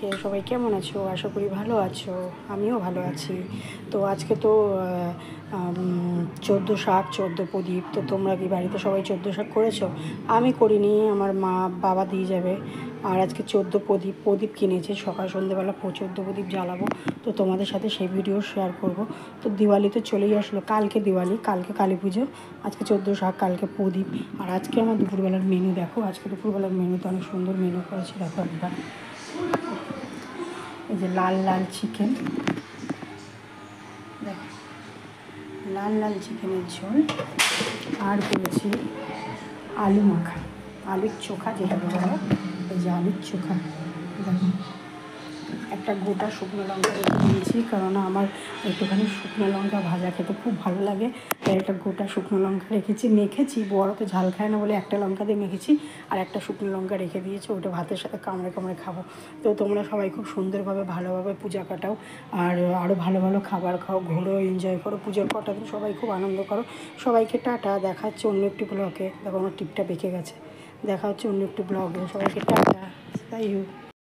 সবাইকে। সবাই কেমন আছো? আশা করি ভালো আছো। আমিও ভালো আছি। তো আজকে তো 14 শাক 14 প্রদীপ। তো তোমরা কি বাড়িতে সবাই 14 শাক করেছো? আমি করিনি, আমার মা বাবা দিয়ে যাবে। আর আজকে 14 প্রদীপ কিনেছে, সকাল সন্ধ্যেবেলা 14 প্রদীপ জ্বালাবো। তো তোমাদের সাথে সেই ভিডিও শেয়ার করব। তো দিওয়ালি তো চলেই আসলো, কালকে দিওয়ালি, কালকে কালী পুজো, আজকে 14 শাক, কালকে প্রদীপ। আর আজকে আমার দুপুরবেলার মেনু দেখো, আজকে দুপুরবেলার মেনুতে অনেক সুন্দর মেনু করেছি। দেখো একটা, এই যে লাল লাল চিকেন, দেখো লাল লাল চিকেনের ঝোল, আর করেছি আলু মাখা, আলুর চোখা যেটা বলা হয়, এই যে আলুর চোখা। দেখো একটা গোটা শুকনো লঙ্কা রেখে দিয়েছি, কারণ আমার একটুখানি শুকনো লঙ্কা ভাজা খেতে খুব ভালো লাগে, তাই একটা গোটা শুকনো লঙ্কা মেখেছি। বড় তো ঝাল খায় না বলে একটা লঙ্কা দিয়ে মেখেছি, আর একটা শুকনো লঙ্কা রেখে দিয়েছি, ওটা ভাতের সাথে কামড়ে কামড়ে খাবো। তো তোমরা সবাই খুব সুন্দরভাবে ভালোভাবে পূজা কাটাও, আর আরও ভালো ভালো খাবার খাও, ঘোরো, এনজয় করো, পুজোর কটা দিন সবাই খুব আনন্দ করো। সবাইকে টাটা, দেখা হচ্ছে অন্য একটি ব্লগে। দেখো আমার টিপটা বেঁকে গেছে। দেখা হচ্ছে অন্য একটি ব্লগে। সবাইকে টাটা, তাই